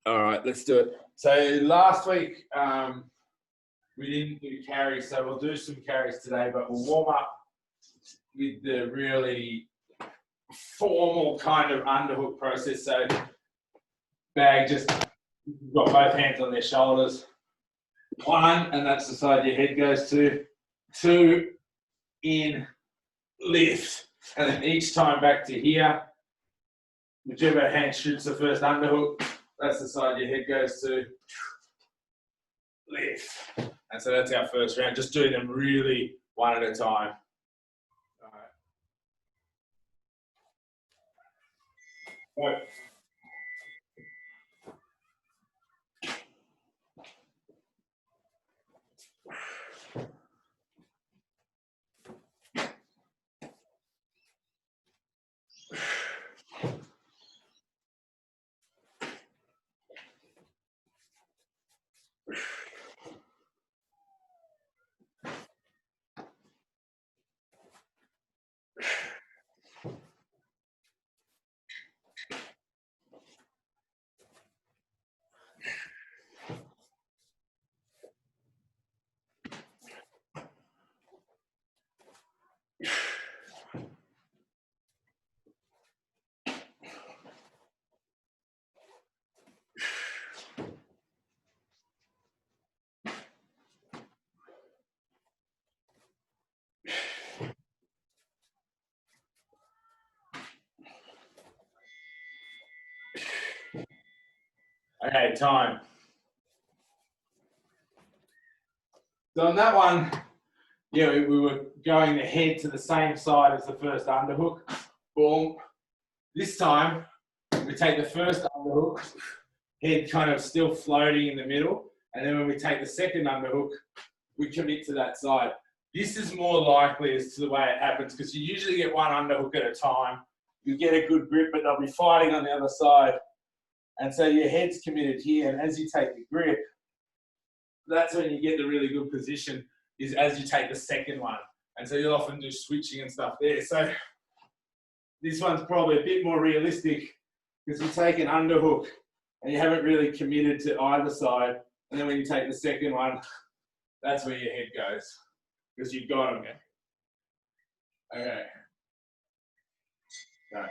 All right, let's do it. So last week we didn't do carries, so we'll do some carries today, but we'll warm up with the really formal kind of underhook process. So bag, just got both hands on their shoulders. One, and that's the side your head goes to. Two, in, lift, and then each time back to here. Whichever hand shoots the first underhook, that's the side your head goes to. Lift. And so that's our first round, just doing them really one at a time. All right. Okay, time. So on that one, yeah, we were going the head to the same side as the first underhook. Boom. This time, we take the first underhook, head kind of still floating in the middle, and then when we take the second underhook, we commit to that side. This is more likely as to the way it happens because you usually get one underhook at a time. You get a good grip, but they'll be fighting on the other side. And so your head's committed here, and as you take the grip, that's when you get the really good position, is as you take the second one. And so you'll often do switching and stuff there. So this one's probably a bit more realistic because you take an underhook and you haven't really committed to either side. And then when you take the second one, that's where your head goes because you've got them. Okay. Go.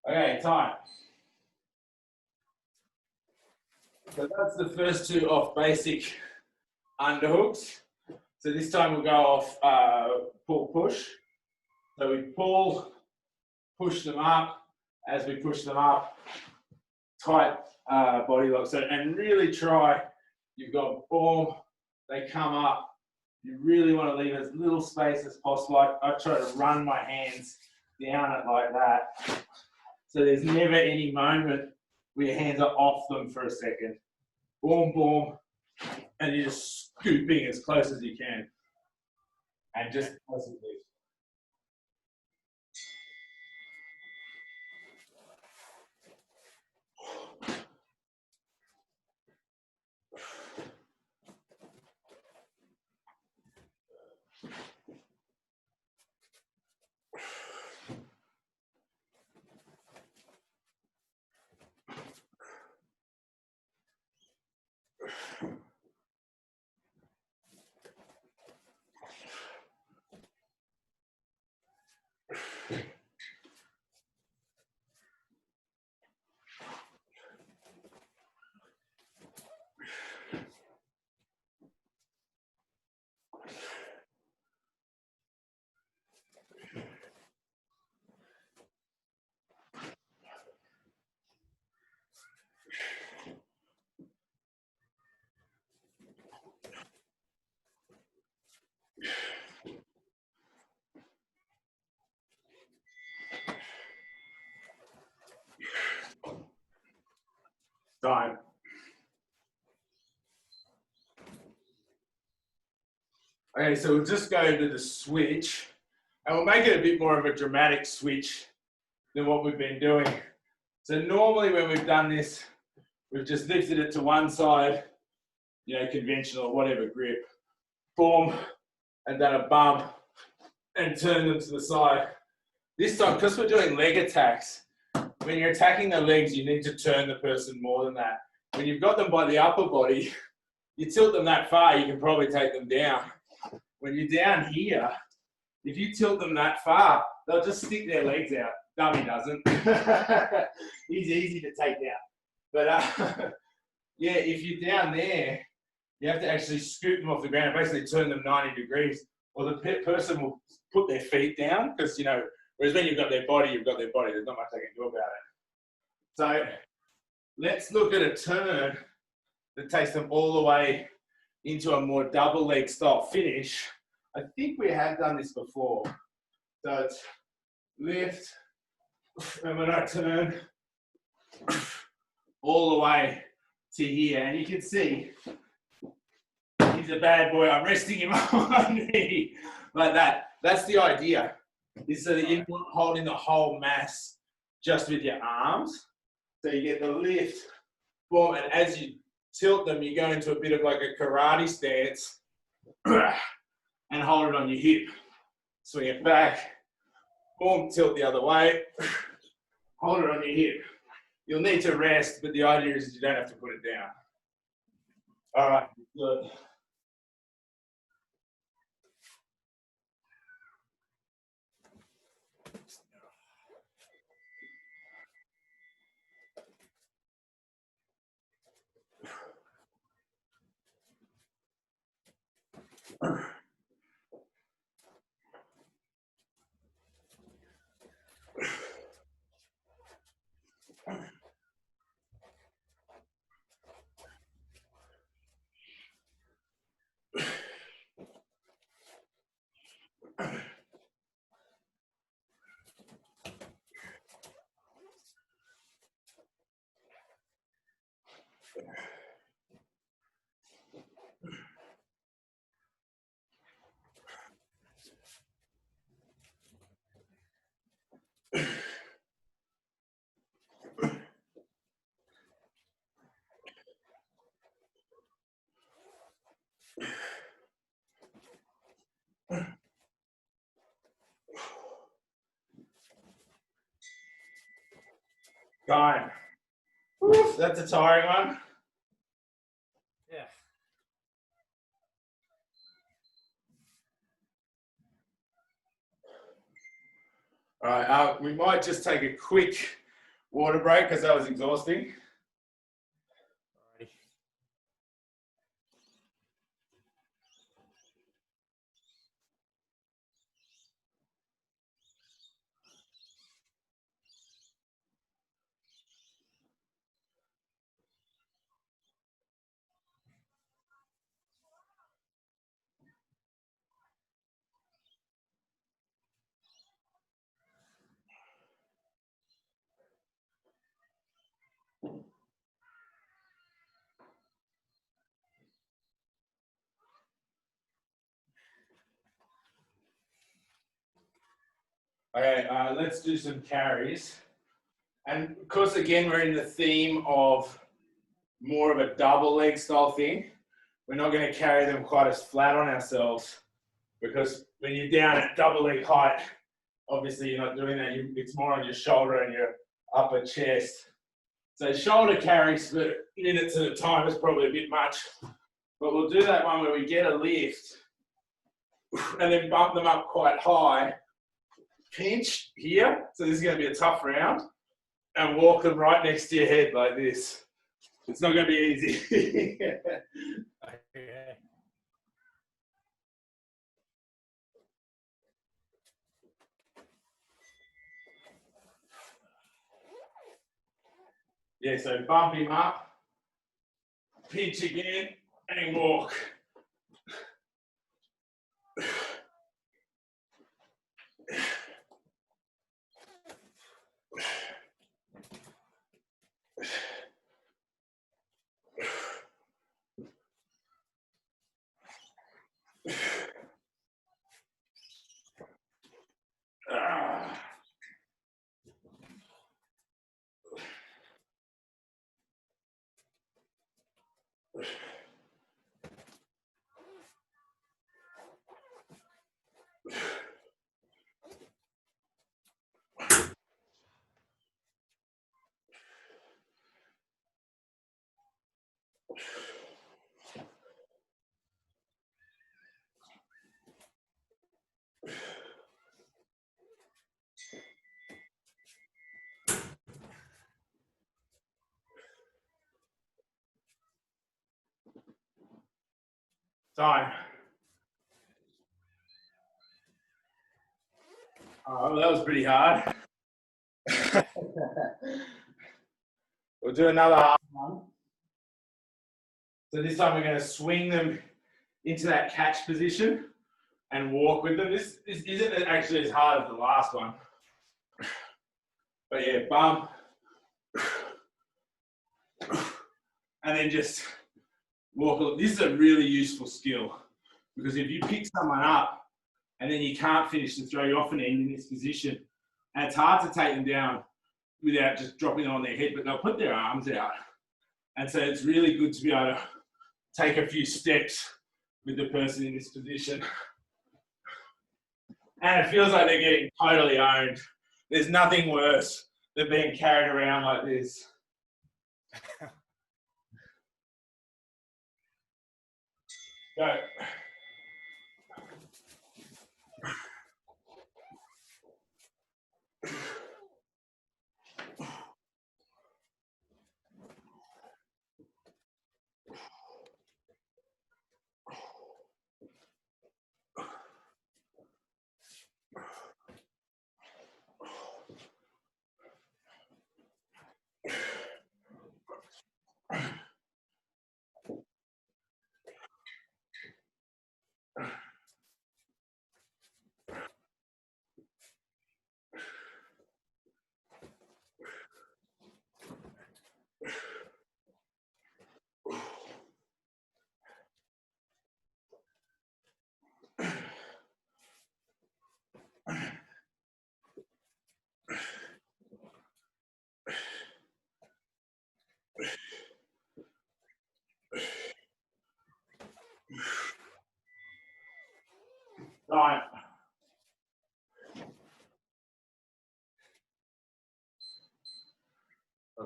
Okay, time. So that's the first two off basic underhooks. So this time we'll go off pull push. So we pull, push them up. As we push them up, tight body lock. So and really try. You've got boom. They come up. You really want to leave as little space as possible. I try to run my hands down it like that. So there's never any moment where your hands are off them for a second. Boom, boom. And you're just scooping as close as you can. And just positively. Time. Okay, so we'll just go to the switch and we'll make it a bit more of a dramatic switch than what we've been doing. So normally when we've done this, we've just lifted it to one side, you know, conventional or whatever grip, boom, and done a bump and turn them to the side. This time, because we're doing leg attacks, when you're attacking the legs, you need to turn the person more than that. When you've got them by the upper body, you tilt them that far, you can probably take them down. When you're down here, if you tilt them that far, they'll just stick their legs out. Dummy doesn't. He's easy to take down. But yeah, if you're down there, you have to actually scoop them off the ground and basically turn them 90 degrees, or the person will put their feet down because, you know, whereas when you've got their body, you've got their body. There's not much they can do about it. So let's look at a turn that takes them all the way into a more double leg style finish. I think we have done this before. So it's lift, and when I turn all the way to here, and you can see he's a bad boy. I'm resting him on my knee like that. That's the idea, is so that you're not holding the whole mass just with your arms. So you get the lift, boom, and as you tilt them, you go into a bit of like a karate stance and hold it on your hip. Swing it back, boom, tilt the other way, hold it on your hip. You'll need to rest, but the idea is you don't have to put it down. All right, good. Time. That's a tiring one. Yeah. All right, we might just take a quick water break because that was exhausting. Okay, let's do some carries. And because again, we're in the theme of more of a double leg style thing, we're not going to carry them quite as flat on ourselves, because when you're down at double leg height, obviously you're not doing that. It's more on your shoulder and your upper chest. So shoulder carries for minutes at a time is probably a bit much, but we'll do that one where we get a lift and then bump them up quite high, pinch here. So this is going to be a tough round, and walk them right next to your head like this. It's not going to be easy. Okay. Yeah, so bump him up, pinch again, and walk. Time. Oh, that was pretty hard. We'll do another half one. So this time we're going to swing them into that catch position and walk with them. This isn't actually as hard as the last one. But yeah, bump. And then just walk. This is a really useful skill because if you pick someone up and then you can't finish the throw, you often end in this position. And it's hard to take them down without just dropping them on their head, but they'll put their arms out. And so it's really good to be able to take a few steps with the person in this position. And it feels like they're getting totally owned. There's nothing worse than being carried around like this. Go. Right.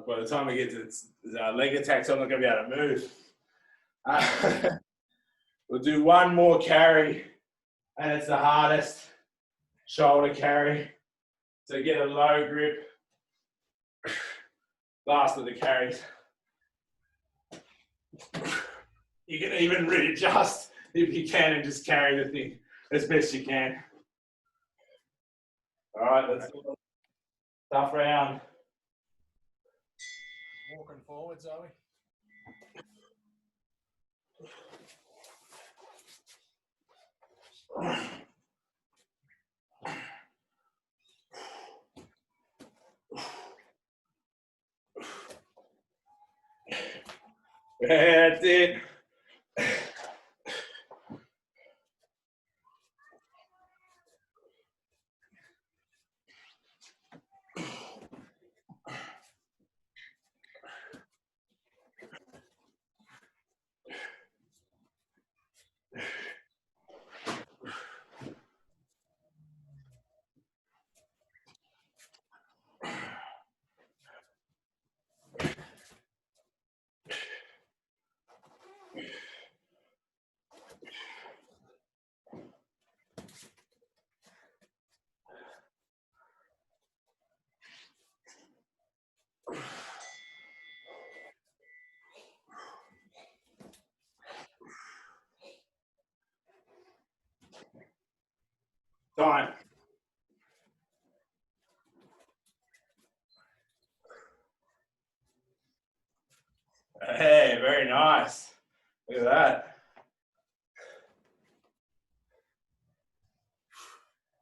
By the time we get to leg attacks, I'm not going to be able to move. We'll do one more carry, and it's the hardest shoulder carry. So get a low grip. Last of the carries. You can even readjust if you can and just carry the thing as best you can. All right, let's do a tough round. Walking forward, Zoe. That's it. Time. Hey, very nice. Look at that.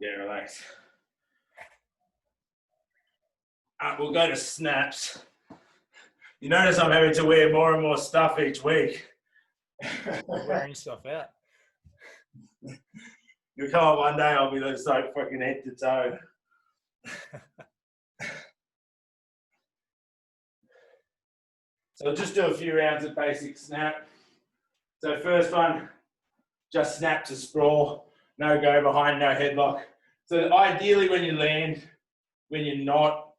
Yeah, relax. We'll go to snaps. You notice I'm having to wear more and more stuff each week. Wearing stuff out. You'll come on one day, I'll be like so fucking head to toe. So I'll just do a few rounds of basic snap. So first one, just snap to sprawl, no go behind, no headlock. So ideally when you land, when you're not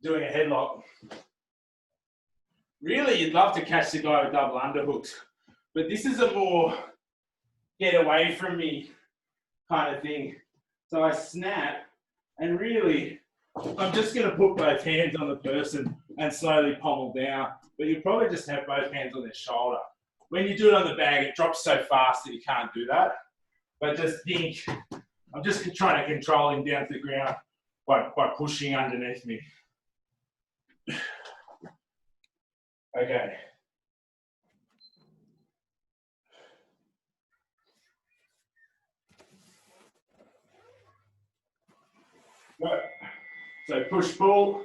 doing a headlock, really you'd love to catch the guy with double underhooks, but this is a more get away from me kind of thing. So I snap, and really, I'm just going to put both hands on the person and slowly pommel down. But you probably just have both hands on their shoulder. When you do it on the bag, it drops so fast that you can't do that. But just think, I'm just trying to control him down to the ground by pushing underneath me. Okay. Go. So push, pull.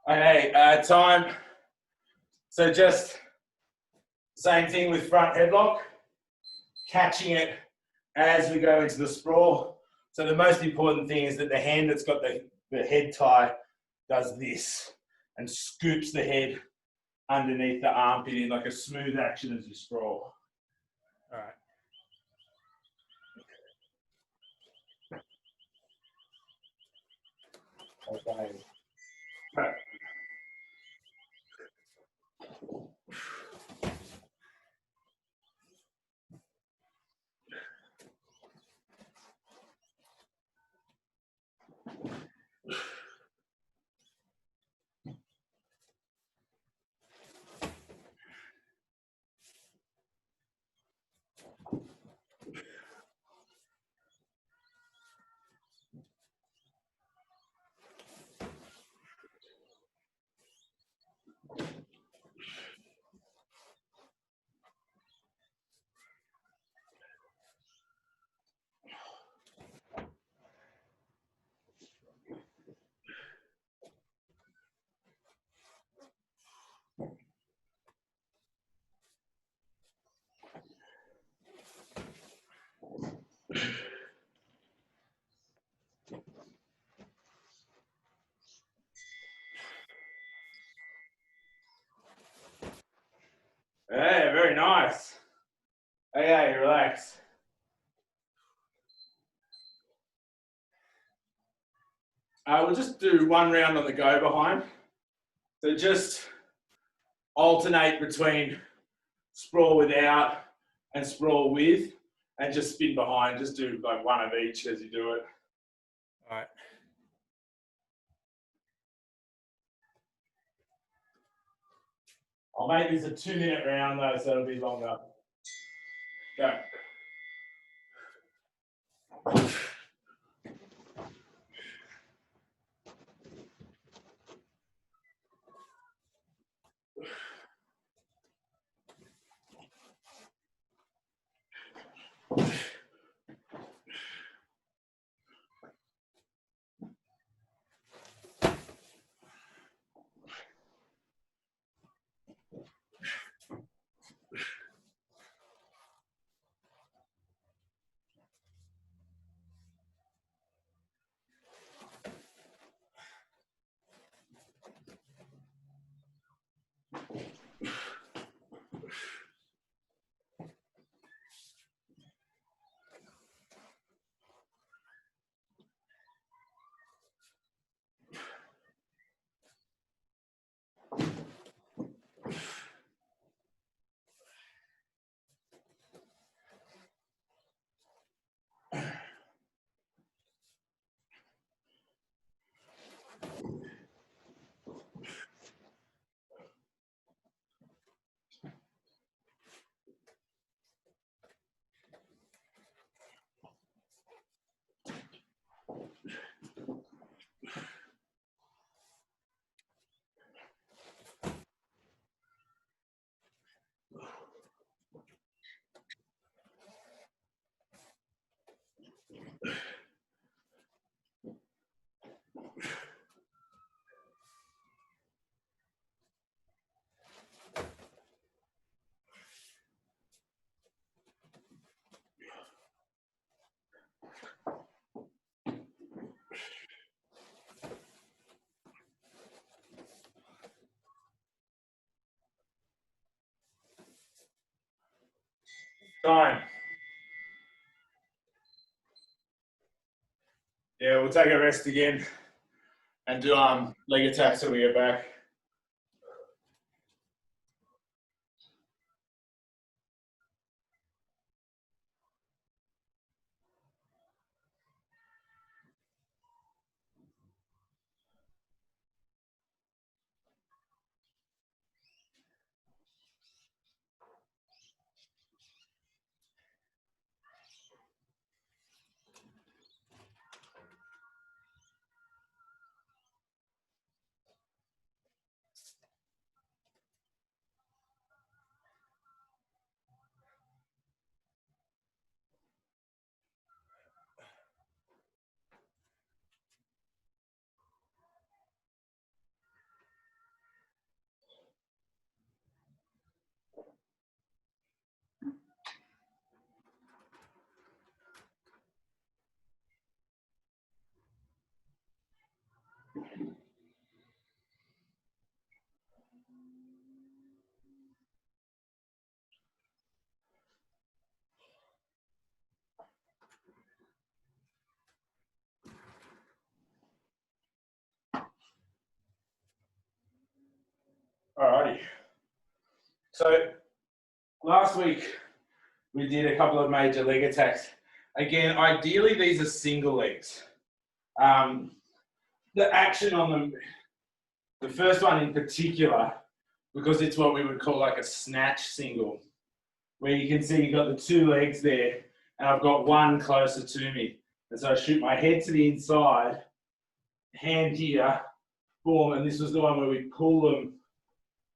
Okay, time. So just same thing with front headlock, catching it as we go into the sprawl. So the most important thing is that the hand that's got the head tie does this and scoops the head underneath the armpit in like a smooth action as you sprawl. All right. Okay. Right. Hey, very nice. Okay, relax. We'll just do one round on the go behind. So just alternate between sprawl without and sprawl with, and just spin behind. Just do like one of each as you do it. All right. I'll make this a 2-minute round though, so it'll be longer. Go. Time. Yeah, we'll take a rest again and do leg attacks till we get back. Alrighty. So last week we did a couple of major leg attacks. Again, ideally these are single legs. The action on them, the first one in particular, because it's what we would call like a snatch single, where you can see you've got the two legs there and I've got one closer to me. And so I shoot my head to the inside, hand here, boom, and this was the one where we pull them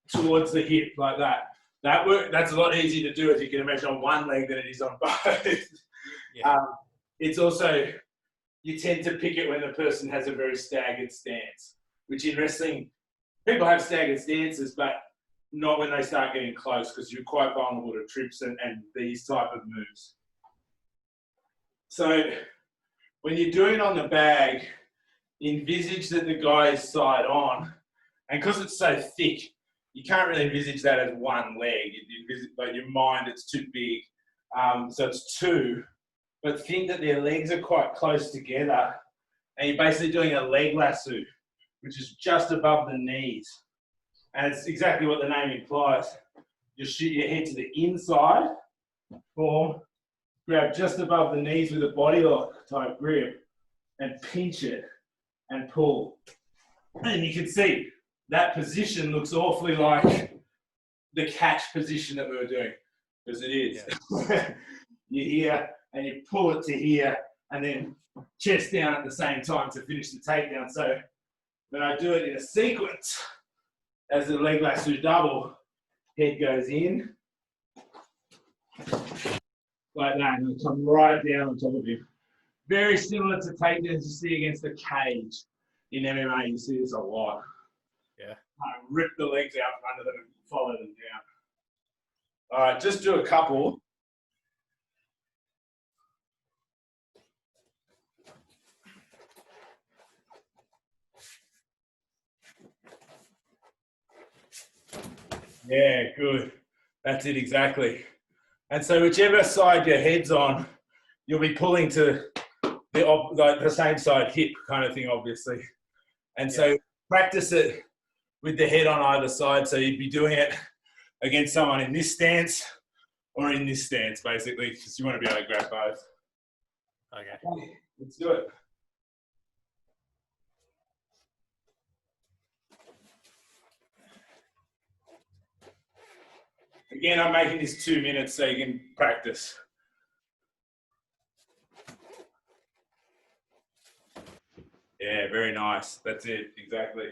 towards the hip like that. That's a lot easier to do, as you can imagine, on one leg than it is on both. Yeah. It's also, you tend to pick it when the person has a very staggered stance, which in wrestling, people have staggered stances, but not when they start getting close, because you're quite vulnerable to trips and these type of moves. So when you're doing it on the bag, envisage that the guy is side on, and because it's so thick, you can't really envisage that as one leg. But your mind, it's too big. So it's two, but think that their legs are quite close together, and you're basically doing a leg lasso, which is just above the knees. And it's exactly what the name implies. You shoot your head to the inside, or grab just above the knees with a body lock type grip, and pinch it and pull. And you can see that position looks awfully like the catch position that we were doing, because it is. Yeah. You're here and you pull it to here and then chest down at the same time to finish the takedown. So when I do it in a sequence, as the leg lasso double, head goes in like that, and it'll come right down on top of him. Very similar to takedowns you see against the cage in MMA. You see this a lot. Yeah. Rip the legs out from under them and follow them down. All right, just do a couple. Yeah, good. That's it, exactly. And so whichever side your head's on, you'll be pulling to the same side hip kind of thing, obviously. And so practice it with the head on either side. So you'd be doing it against someone in this stance or in this stance, basically, because you want to be able to grab both. Okay, let's do it. Again, I'm making this 2 minutes so you can practice. Yeah, very nice. That's it, exactly.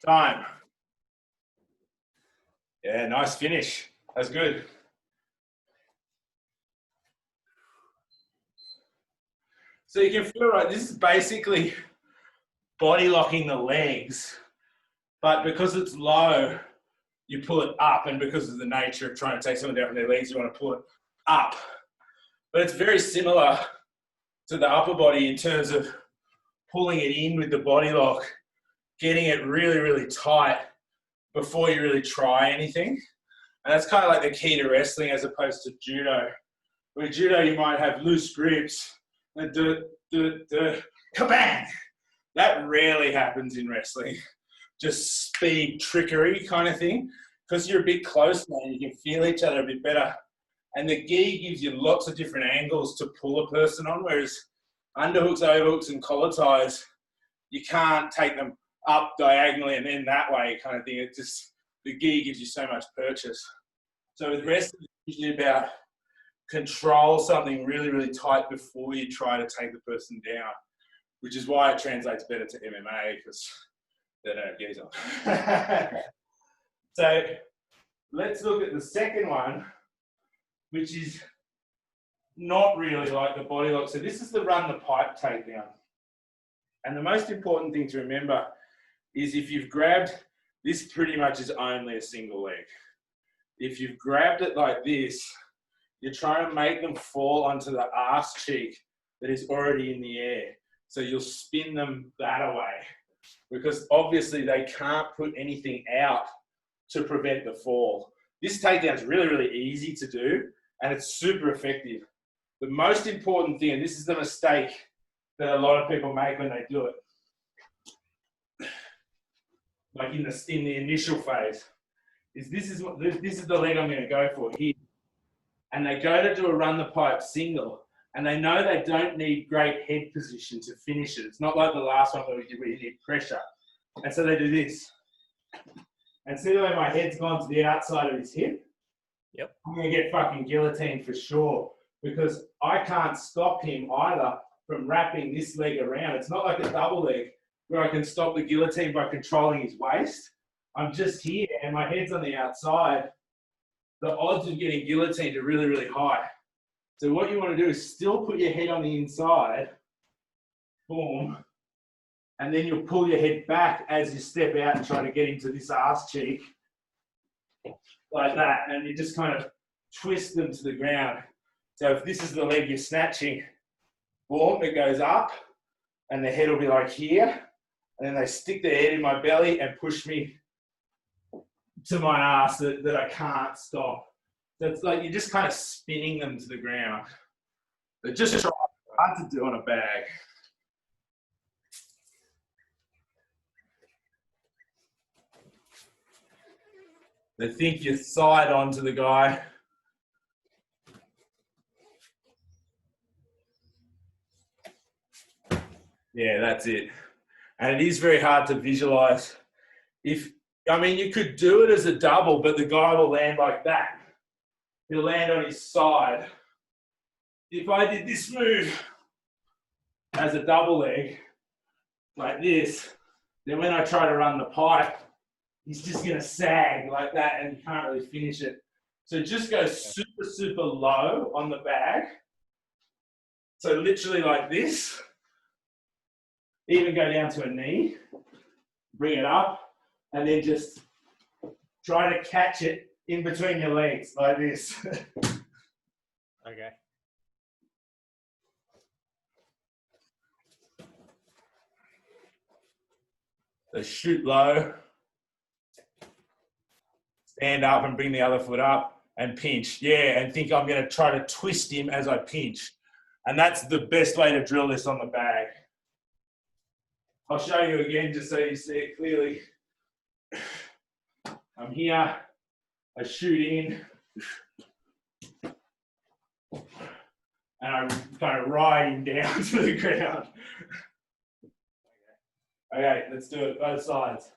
Time. Yeah, nice finish. That's good. So you can feel right, this is basically body locking the legs, but because it's low, you pull it up, and because of the nature of trying to take someone down from their legs, you want to pull it up. But it's very similar to the upper body in terms of pulling it in with the body lock, getting it really, really tight before you really try anything. And that's kind of like the key to wrestling as opposed to judo. With judo, you might have loose grips, and kabang! That rarely happens in wrestling. Just speed, trickery kind of thing. Because you're a bit closer and you can feel each other a bit better. And the gi gives you lots of different angles to pull a person on, whereas underhooks, overhooks, and collar ties, you can't take them up diagonally and then that way kind of thing. It just, the gi gives you so much purchase. So with wrestling, it's usually about control something really, really tight before you try to take the person down, which is why it translates better to MMA, because they don't have gis on. So let's look at the second one, which is not really like the body lock. So this is the run the pipe takedown. And the most important thing to remember is if you've grabbed, this pretty much is only a single leg. If you've grabbed it like this, you're trying to make them fall onto the arse cheek that is already in the air. So you'll spin them that away, because obviously they can't put anything out to prevent the fall. This takedown is really, really easy to do, and it's super effective. The most important thing, and this is the mistake that a lot of people make when they do it, like in the initial phase, is this is the leg I'm going to go for here. And they go to do a run the pipe single, and they know they don't need great head position to finish it. It's not like the last one where you need pressure. And so they do this. And see the way my head's gone to the outside of his hip? Yep. I'm going to get fucking guillotined for sure, because I can't stop him either from wrapping this leg around. It's not like a double leg where I can stop the guillotine by controlling his waist. I'm just here and my head's on the outside. The odds of getting guillotined are really, really high. So what you want to do is still put your head on the inside, boom, and then you'll pull your head back as you step out and try to get into this arse cheek, like that, and you just kind of twist them to the ground. So if this is the leg you're snatching, boom, it goes up, and the head will be like here, and then they stick their head in my belly and push me to my ass that I can't stop. So it's like you're just kind of spinning them to the ground. But just try hard to do on a bag. They think you're side on to the guy. Yeah, that's it. And it is very hard to visualize. You could do it as a double, but the guy will land like that. He'll land on his side. If I did this move as a double leg, like this, then when I try to run the pipe, he's just going to sag like that and you can't really finish it. So just go super, super low on the bag. So literally like this. Even go down to a knee, bring it up, and then just try to catch it in between your legs like this. Okay. So shoot low, stand up and bring the other foot up and pinch. Yeah, and think I'm going to try to twist him as I pinch. And that's the best way to drill this on the bag. I'll show you again just so you see it clearly. I'm here, I shoot in, and I kind of ride him down to the ground. Okay, let's do it both sides.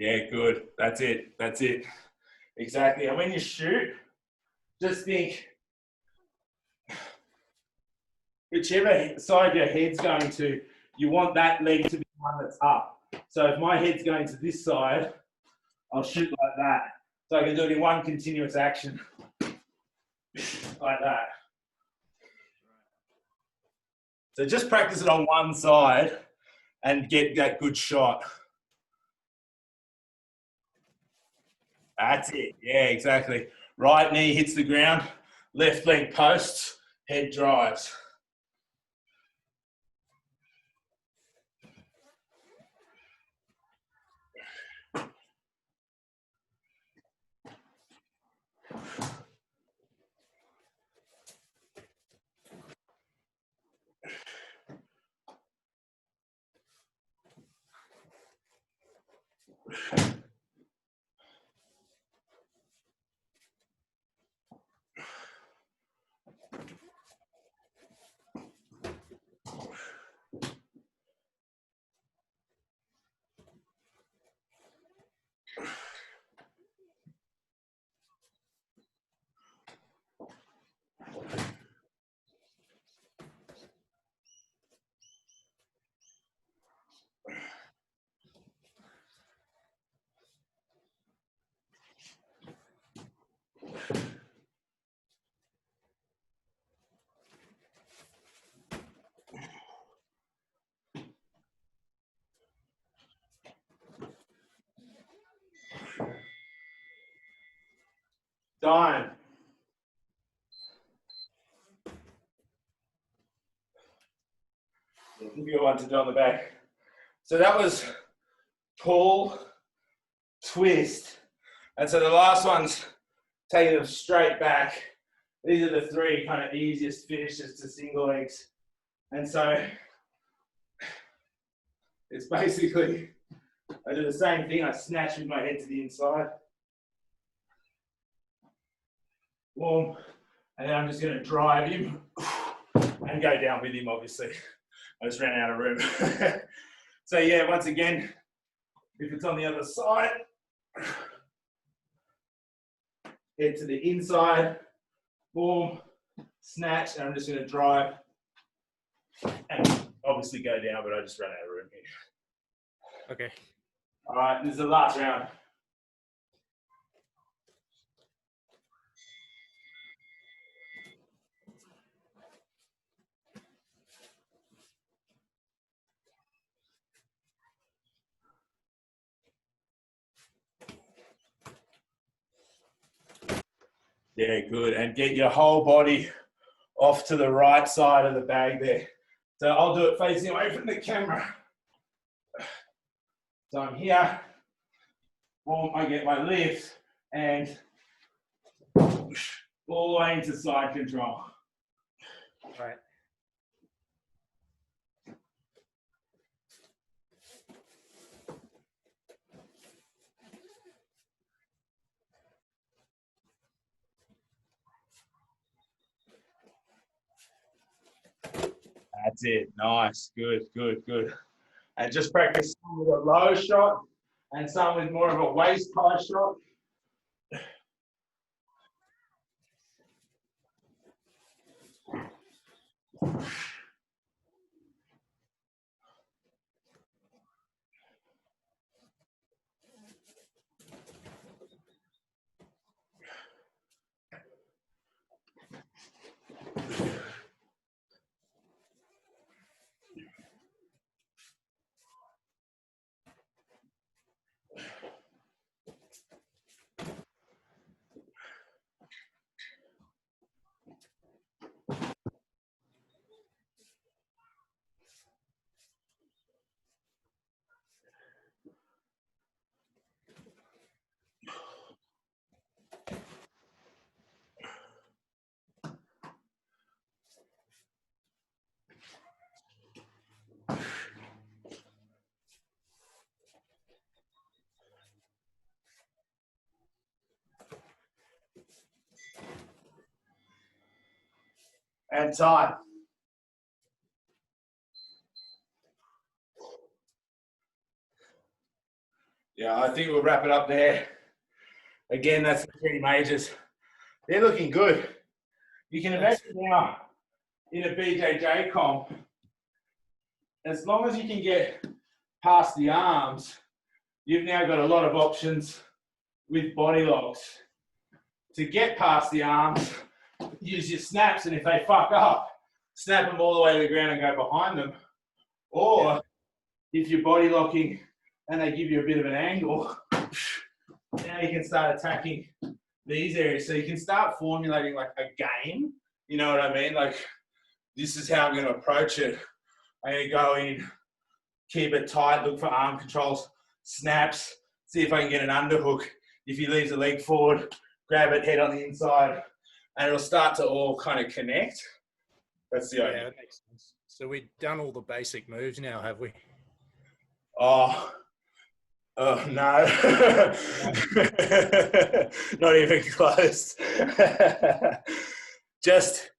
Yeah, good. That's it. That's it. Exactly. And when you shoot, just think whichever side your head's going to, you want that leg to be the one that's up. So if my head's going to this side, I'll shoot like that. So I can do it in one continuous action. Like that. So just practice it on one side and get that good shot. That's it. Yeah, exactly. Right knee hits the ground, left leg posts, head drives. Dime. Give you one to do on the back. So that was pull, twist. And so the last one's taking them straight back. These are the three kind of easiest finishes to single legs. And so it's basically, I do the same thing. I snatch with my head to the inside. Boom. And then I'm just going to drive him and go down with him, obviously. I just ran out of room. So yeah, once again, if it's on the other side, head to the inside, boom, snatch, and I'm just going to drive and obviously go down, but I just ran out of room here. Okay. All right, this is the last round. Yeah, good. And get your whole body off to the right side of the bag there. So I'll do it facing away from the camera. So I'm here. Boom, I get my lift and all the way into side control. All right. That's it. Nice. Good, good, good. And just practice some with a low shot and some with more of a waist high shot. And time. Yeah, I think we'll wrap it up there. Again, that's the three majors. They're looking good. You can imagine now in a BJJ comp, as long as you can get past the arms, you've now got a lot of options with body locks. To get past the arms, use your snaps, and if they fuck up, snap them all the way to the ground and go behind them. Or if you're body locking and they give you a bit of an angle, now you can start attacking these areas. So you can start formulating like a game. You know what I mean? Like, this is how I'm going to approach it. I'm going to go in, keep it tight, look for arm controls, snaps, see if I can get an underhook. If he leaves the leg forward, grab it, head on the inside, and it'll start to all kind of connect. That's the idea. Yeah, that makes sense. So we've done all the basic moves now, have we? Oh no. Not even close. Just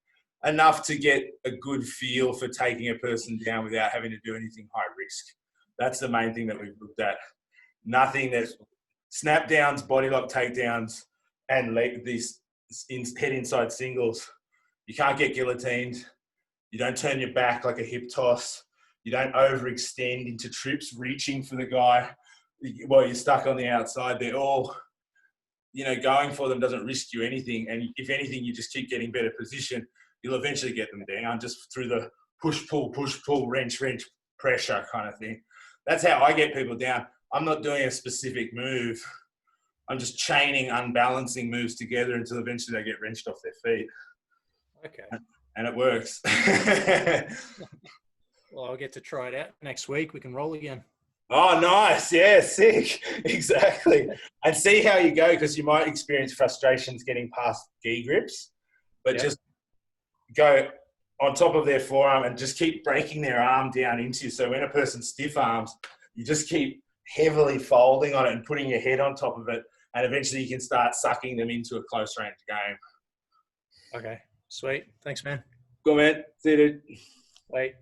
enough to get a good feel for taking a person down without having to do anything high risk. That's the main thing that we've looked at. Nothing that's snap downs, body lock takedowns, and these head inside singles. You can't get guillotined. You don't turn your back like a hip toss. You don't overextend into trips, reaching for the guy while you're stuck on the outside. They're all, going for them doesn't risk you anything. And if anything, you just keep getting better position. You'll eventually get them down just through the push, pull, wrench, pressure kind of thing. That's how I get people down. I'm not doing a specific move. I'm just chaining, unbalancing moves together until eventually they get wrenched off their feet. Okay. And it works. Well, I'll get to try it out next week. We can roll again. Oh, nice. Yeah, sick. Exactly. And see how you go, because you might experience frustrations getting past gi grips, but just go on top of their forearm and just keep breaking their arm down into you. So when a person stiff arms, you just keep heavily folding on it and putting your head on top of it. And eventually you can start sucking them into a close range game. Okay. Sweet. Thanks, man. Good, man. See you, dude. Bye.